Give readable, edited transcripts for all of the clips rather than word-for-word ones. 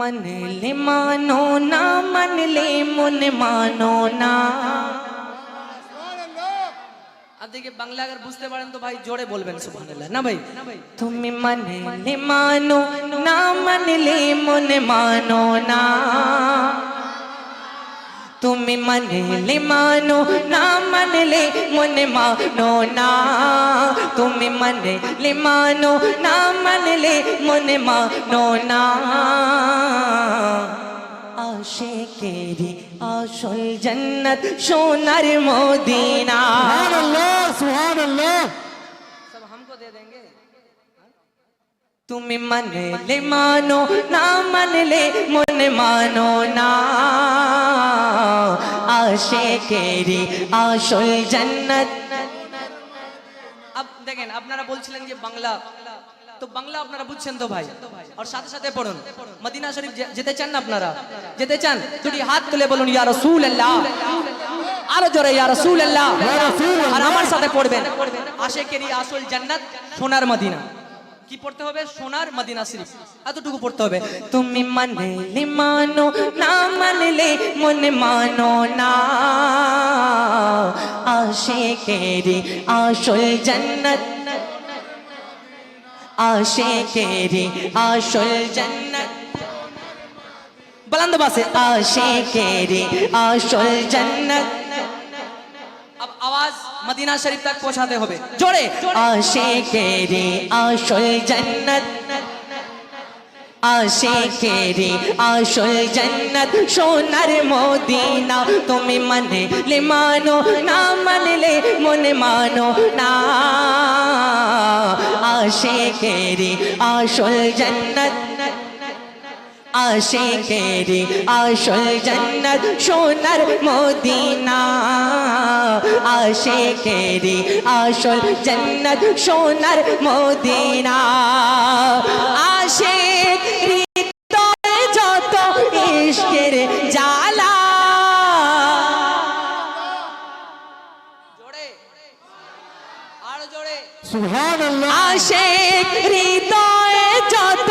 मनले मानो ना मनले मन मानो ना। अब देखिए बांग्ला अगर बुझते पारें तो भाई जोड़े बोलबेन सुबहानाल्लाह ना भाई। तुम मनले मानो ना मनले मन मानो ना। तुम मनले मानो ना मनले मन मानो ना। तुम मनले मानो ना मनले मन मानो ना। आशिकेरी आशुल जन्नत सोनार मदीना। सुभान अल्लाह सुभान अल्लाह। सब हमको दे देंगे। तुम मनले मानो ना मनले मन मानो ना। आशिकेरी आशुल जन्नत। अब देखें আপনারা বলছিলেন যে বাংলা তো বাংলা আপনারা বুঝছেন তো ভাই আর সাথে সাথে পড়ুন মদিনা শরীফ যেতে চান না আপনারা যেতে চান দুটি হাত তুলে বলুন ইয়া রাসূলুল্লাহ আরো জোরে ইয়া রাসূলুল্লাহ আর আমার সাথে পড়বেন আশিকেরি আসল জান্নাত সোনার মদিনা কি পড়তে হবে সোনার মদিনা শরীফ এতটুকু পড়তে হবে তুমি মানলে মানো না মানলে মন মানো না আশিকেরি আসল জান্নাত आशिकेरी आशुल जन्नत बुलंद बात से आशिकेरी आशुल जन्नत। अब आवाज मदीना शरीफ तक पहुंचाते होबे जोड़े आशिकेरी आशुल जन्नत। आशिकेरी आशुल जन्नत सोनार मदीना। तुम मनले मानो ना मनले मन मानो ना। आशिकेरी आशुल जन्नत आशिकेरी आशुल जन्नत सोनार मदीना। आशिकेरी आशुल जन्नत सोनार मदीना। आशिक हृदय যত ইশকের জ্বালা জোড়ে আর জোড়ে सुभान अल्लाह। आशिक हृदय যত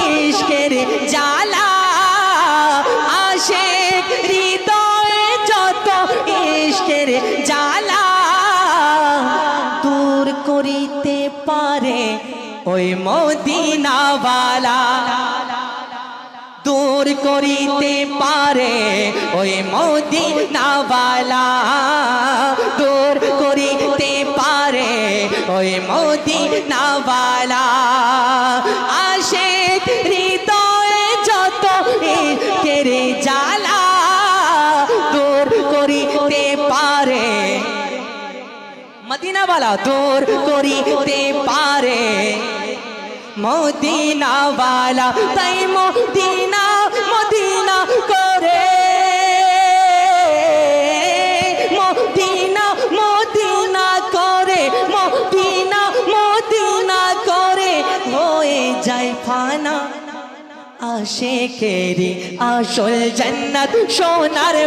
ইশকের জ্বালা। आशिक हृदय যত ইশকের জ্বালা দূর করিতে পারে ওই মদিনাওয়ালা। দূর করিতে পারে ওই মদিনাওয়ালা। দূর করিতে পারে ওই মদিনাওয়ালা। আশিক হৃদয়ে যত ইশকের জ্বালা দূর করিতে পারে মদিনাওয়ালা। দূর করিতে পারে মদিনাওয়ালা। তাই মদিনা মদিনা করে মদিনা মদিনা করে মদিনা মদিনা করে হয়ে যায় ফানা। আশিকেরি আসল জান্নাত সোনার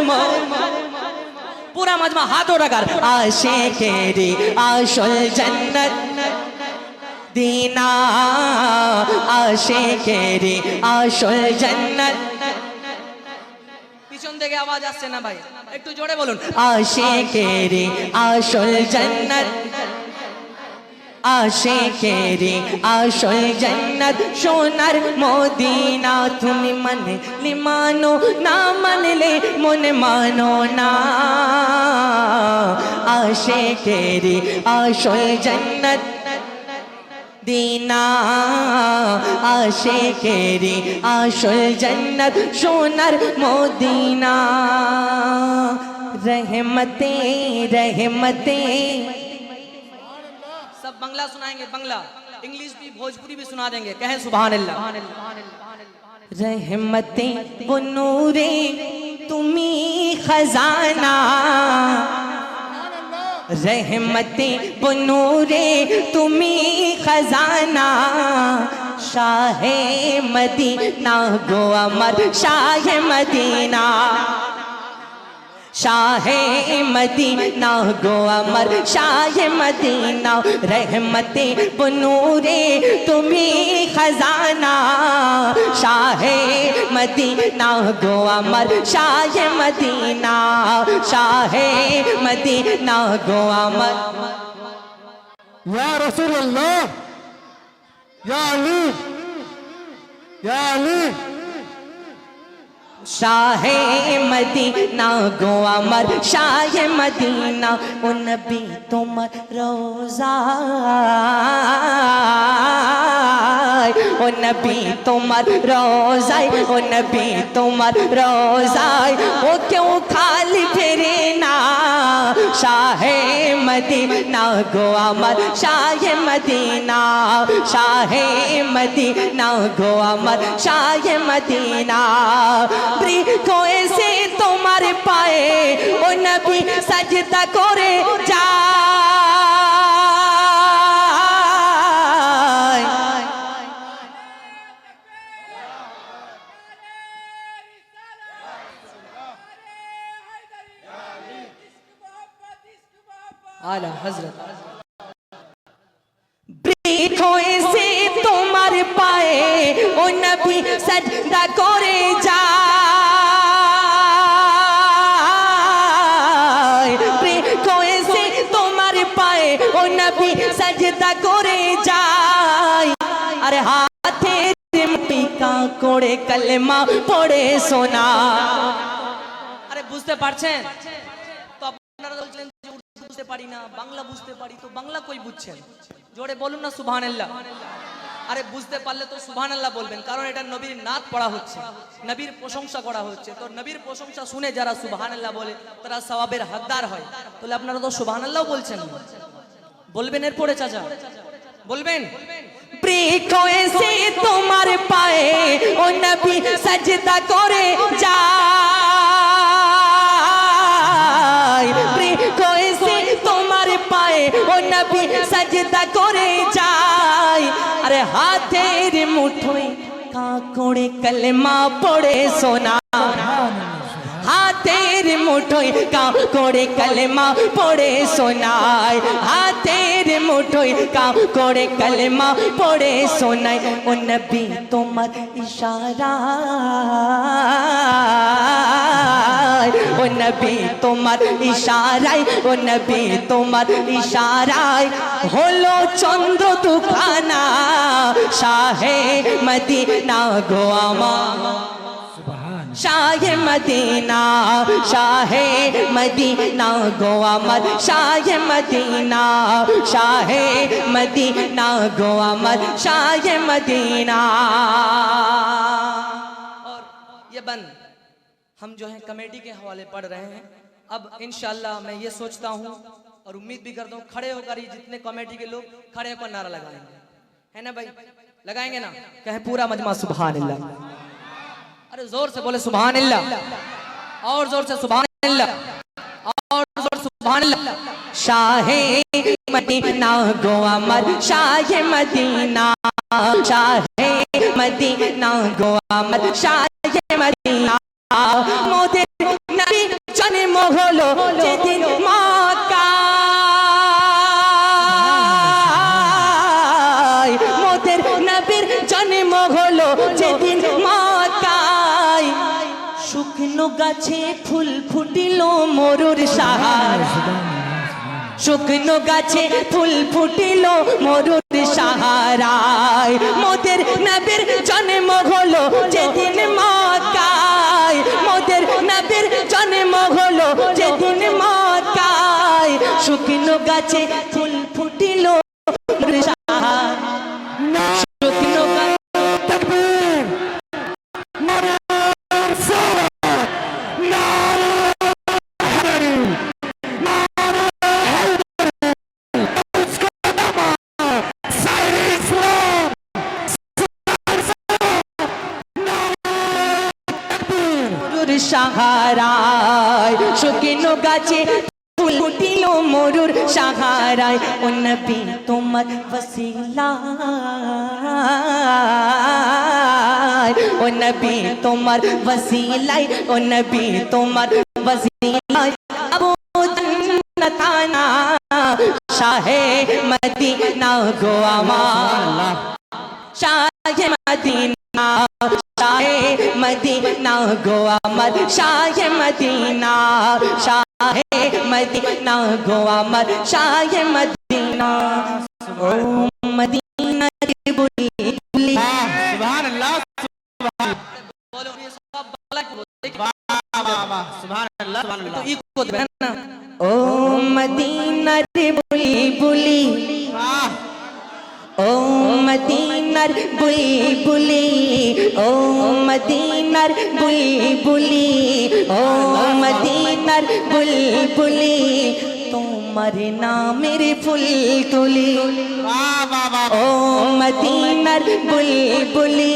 पूरा मजमा हाथों रखकर आशिकेरी আসল জান্নাত दीना। आशिकेरी আসল জান্নাত। পিছন থেকে আওয়াজ আসছে না ভাই একটু জোরে বলুন আশিকেরি আসল জান্নাত। आशिकेरी आशुल जन्नत सोनार मदीना। तुम मनले मानो ना मनले मन मानो ना। आशिकेरी आशुल जन्नत दीना। आशिकेरी आशुल जन्नत सोनार मदीना। रहमते रहमते सब बांग्ला सुनाएंगे बांग्ला इंग्लिश भी भोजपुरी भी सुना देंगे कहें सुभान अल्लाह। रहमते वो नूरे तुम्ही खजाना। रहमते वो नूरे तुम्ही खजाना। शाहे मदीना गो अमर शाहे मदीना। शाहे मदीना गो अमर शाहे मदीना। रहमते बनूरे तुम्ही खजाना। शाहे মদিনা গো আমার শাহে মদিনা শাহে মদিনা গো আমার या रसूल अल्लाह या अली या अली शाहे मदीना गो अमर शाहे मदीना ओ नबी तुम्हार रोजा ओ नबी तुम्हार रोजाय ओ नबी तुम्हार रोजाय ओ क्यों खाली फिरे ना शाहे मदीना गो अमर शाहे मदीना शाहे मदीना गो अमर शाहे मदीना कोए से तुम्हारे पाए ओ नबी सजदा करे जाए आला हजरत खोए से तुम्हारे पाए ओ नबी सजदा करे जाए खोए से तुम्हारे पाए ओ नबी सजदा करे जाए अरे हाथे मिट्टी का कोड़े कलमा पड़े सोना अरे बुझते পারছেন তো আপনারা বলছিলেন যে উর্দু বুঝতে পারি না বাংলা বুঝতে পারি তো বাংলা কই বুঝছেন জোরে বলুন না সুবহানাল্লাহ আরে বুঝতে পারলে তো সুবহানাল্লাহ বলবেন কারণ এটা নবীর নাত পড়া হচ্ছে নবীর প্রশংসা করা হচ্ছে তো নবীর প্রশংসা শুনে যারা সুবহানাল্লাহ বলে তারা সওয়াবের হকদার হয় তাহলে আপনারা তো সুবহানাল্লাহ বলছেন বলবেন এরপরে চাচা বলবেন প্রিয় সে তোমার পায়ে ও নবী সজদা করে যায় প্রিয় সে তোমার পায়ে ও নবী সজদা করে যায় अरे हाथेर मुठोई काकोड़े कलमा पड़े सोना हाथेर मुठोई काकोड़े कलमा पड़े सोनाय हाथेर मुठोई काकोड़े कलमा पड़े सोनाय ओ नबी तुम्हार इशारा ओ नबी तुम्हार इशाराय ओ नबी तुम्हार इशाराय होलो चंद्र दुखाना शाहे मदीना गो अमर शाहे मदीना शाहे मदीना गो अमर शाहे मदीना शाहे मदीना गो अमर शाहे मदीना और ये बंद हम जो है कमेटी के हवाले पढ़ रहे हैं अब इंशाल्लाह मैं ये सोचता हूँ और उम्मीद भी करता हूँ खड़े होकर ही जितने कमेटी के लोग खड़े होकर नारा लगाएंगे है ना भाई लगाएंगे ना कहे पूरा मजमा सुभान अल्लाह अरे जोर से बोले सुभान अल्लाह और जोर से सुभान अल्लाह और जोर सुभान अल्लाह शाहे मदीना गो अमर शाहे मदीना शाहे मदीना गो अमर शाहे मदीना मोদের নবী জন্ম হলো যেদিন মক্কায় মোদের নবীর জন্ম হলো যেদিন মক্কায় শুকনো গাছে ফুল ফুটিল মরুর সাহার শুকনো গাছে ফুল ফুটিল মরুর সাহারায় মোদের নবীর জন্ম হলো যেদিন মক্কায় মোদের নবীর জন্ম হলো যেদিন মক্কায় শুকনো গাছে ফুল ফুটিল মরুর সাহার শুকনো গাছে तकबीर नारे रिसालत नारे हैदरी नारे हैदरी उसका नामा सारे इस्लाम মরুর সাহারায় শুকনো গাছে ফুল ফুটিল মরুর সাহারায় ও নবী তোমার ওসিলা ও নবী তোমার ওসিলায় ও নবী তোমার ওসিলায় আবু জান্নাতানা শাহে মদিনা গো আমার শাহে মদিনা शाहे मदीना गो अमर शाह मदीना शाह मदीना गो अमर शाह मदीना ओ मदीना रे बुलबुली सुभान अल्लाह बोलो ये सब बांग्ला की बोलते वाह वाह वाह सुभान अल्लाह तो इको दे ना ओ मदीना रे बुलबुली वाह ओ मदीनार बुलबुली ओ मदीनार बुलबुली ओ मदीनार बुलबुली তোমার নামের ফুল তুলি वाह वाह वाह ও মদিনার বুলবুলি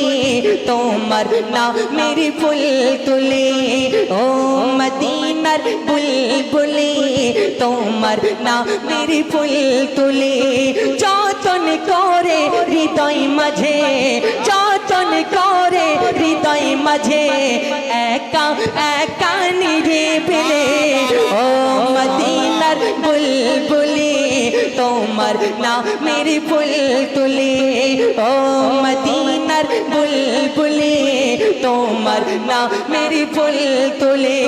তোমার নামের ফুল তুলি ও মদিনার বুলবুলি তোমার নামের ফুল তুলি যতন করে হৃদয় মাঝে যতন করে হৃদয় মাঝে একা একা নিরিবিলি ও মদিনার বুলবুলি তোমার নামের ফুল তুলি ও মদিনার বুলবুলি তোমার নামের ফুল তুলি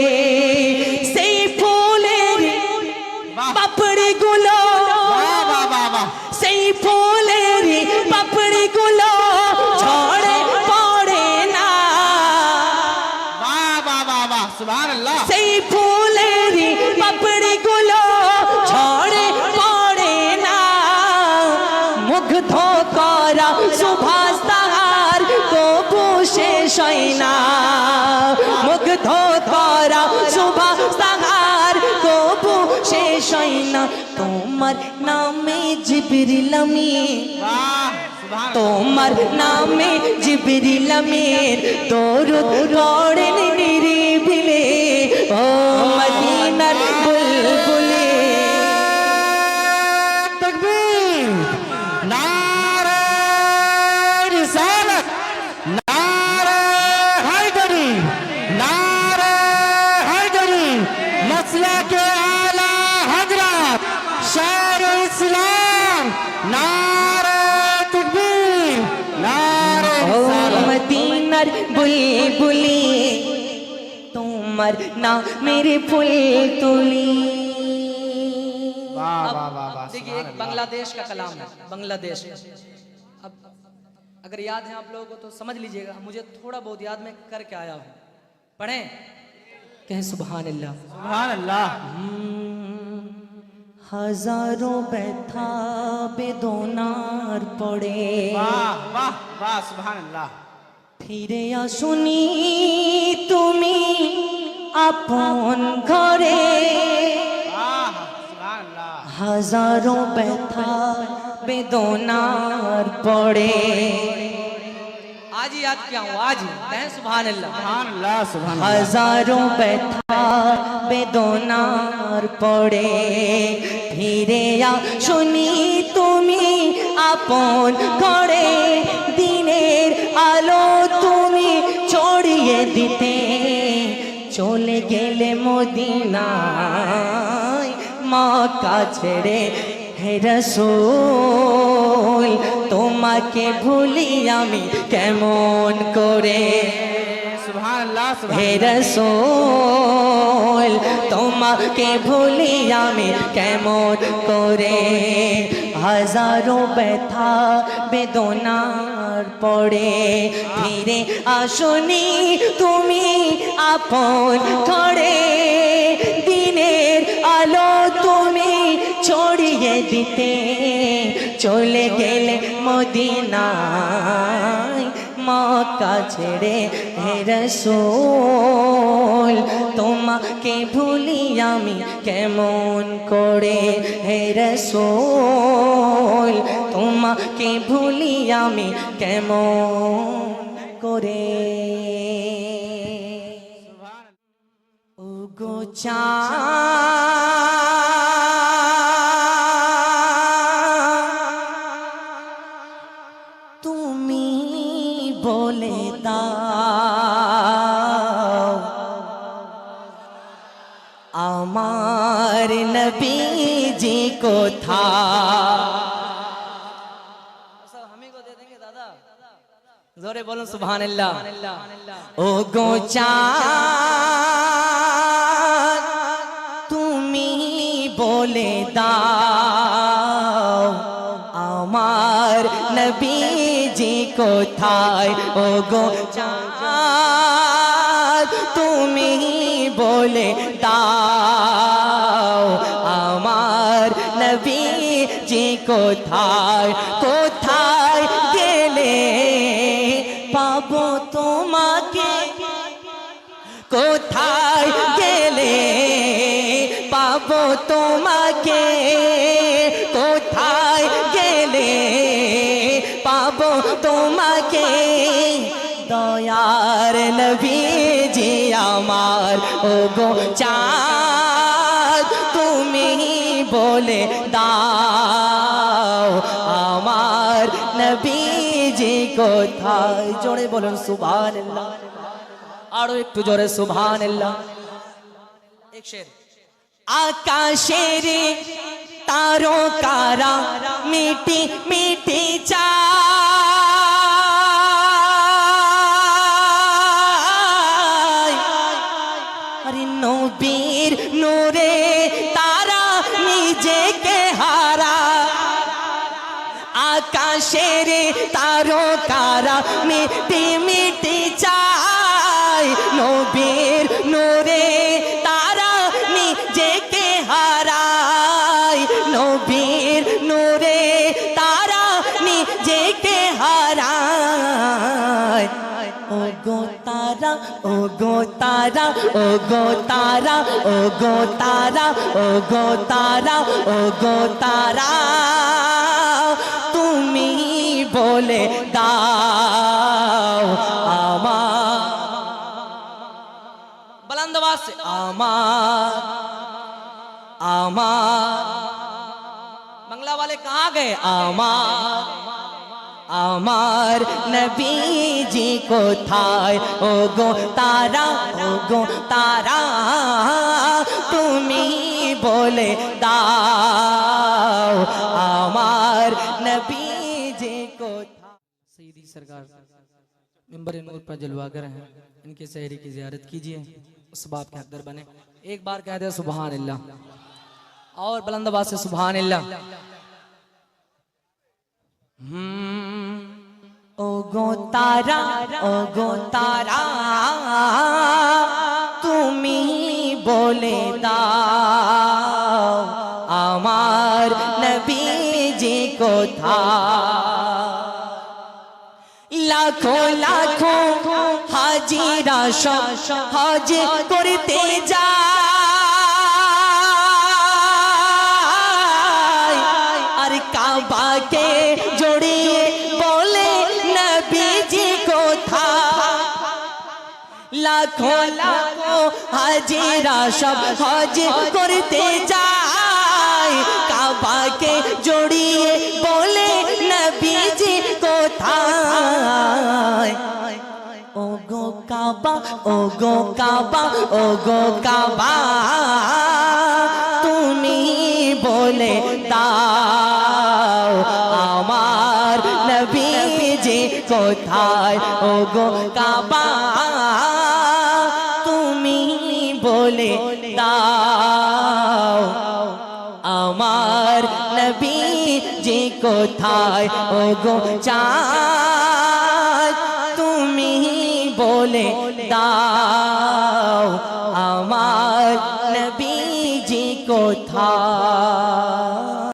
সেই ফুলের পাপড়ি গুলো वाह वाह वाह वाह সেই ফুলের পাপড়ি গুলো ঝরে পড়ে না वाह वाह वाह वाह सुभान अल्लाह সেই ফুলের পাপড়ি গুলো ঝরে পড়ে না মুগ্ধ করা সুভাষ তাহার তবু শেষ হয় না মুগ্ধ করা সুভাষ তাহার তবু শেষ হয় না তোমার নামে জিবরিল আমিন वाह सुभान তোমার নামে জিবরিল আমিন দরুদ পড়েন নিরিবিলি ও মদিনার বুলবুলি तकबीर नारे रिसालत नारे हैदरी मसला के आला हजरत शायर इस्लाम नारे तकबीर नारे ও रिसालत মদিনার বুলবুলি তোমার নামের ফুল তুলি वाह वाह वाह वाह देखिए एक बांग्लादेश का कलाम है बांग्लादेश अब अगर याद है आप लोगों को तो समझ लीजिएगा मुझे थोड़ा बहुत याद में करके आया हूँ पढ़ें कहें सुभान अल्लाह सुभान अल्लाह হাজারো ব্যথা বেদনার পড়ে वाह वाह वाह सुभान अल्लाह ফিরে আসুনি তুমি আপন ঘরে वाह सुभान अल्लाह হাজারো ব্যথা বেদনার পড়ে आज ही याद किया हूँ आज ही कहें सुभान अल्लाह सुभान अल्लाह सुभान अल्लाह হাজারো ব্যথা বেদনার পড়ে ফিরে আসুনি তুমি আপন করে দিনের আলো তুমি ছড়িয়ে দিতে চলে গেলে মদিনায় মক্কা ছেড়ে হে রাসূল তোমাকে ভুলি আমি কেমন করে सुभान अल्लाह सुभान হে রাসূল তোমাকে ভুলি আমি কেমন করে হাজারো ব্যথা বেদনার পড়ে ফিরে আসুনি তুমি আপন ঘরে দিনের আলো তুমি ছড়িয়ে দিতে চলে গেলে মদিনায় মক্কা ছেড়ে হে রাসূল তোমাকে ভুলি আমি কেমন করে হে রাসূল তোমাকে ভুলি আমি কেমন করে ও গো তুমি বলে দাও আমার নবীজি কোথায় सब हम ही को दे देंगे दादा जोरे बोलो सुभान अल्लाह ও গো চাঁদ তুমি বলে দাও আমার নবীজি কোথায় ও গো চাঁদ তুমি বলে দাও আমার নবীজি কোথায় কোথায় গেলে পাবো তোমাকে কোথায় গেলে পাবো তোমাকে কোথায় গেলে পাবো তোমাকে দয়ার নবীজি আমার ও গো চাঁদ তুমি বলে দাও আমার নবীজি কোথায় জোরে বলুন সুবহানাল্লাহ আরো একটু জোরে সুবহানাল্লাহ এক শের আকাশের তারকারা মিটি মিটি চায় আরে নবীর নূরে তারা নিজেকে হারা আকাশের তারকারা মিটি মিটি চায় নবীর নূরে তারা নিজেকে হারায় নবীর নূরে তারা নিজেকে হারায় ও গো তারা ও গো তারা ও গো তারা ও গো তারা ও গো তারা ও গো তারা তুমি বলে দাও আমার बुलंद आवाज से আমার बांग्ला वाले कहाँ गए আমার নবীজি কোথায় ও গো তারা তুমি বলে দাও আমার নবীজি কোথায় सईदी सरकार मिंबर नूर पर जलवागर हैं इनके शहरी की ज़ियारत कीजिए उस बाप के हकदार बने एक बार कह दे सुभान अल्लाह और बुलंद आवाज से सुभान अल्लाह ओ गो तारा তুমি বলে দাও আমার নবীজি কোথায় লাখো লাখো হাজিরা সব হজ করতে যায় আর কাবাকে জড়িয়ে বলে নবীজি কোথায় লাখো লাখো হাজিরা সব হজ করতে যায় কাবাকে জড়িয়ে বলে নবীজি কোথায় ও গো কাবা ও গো কাবা ও গো কাবা তুমি বলে দাও আমার নবীজি কোথায় ও গো কাবা তুমি বলে দাও আমার নবীজি কোথায় ও গো চাঁদ তুমি বলে দাও আমার নবীজি কোথায়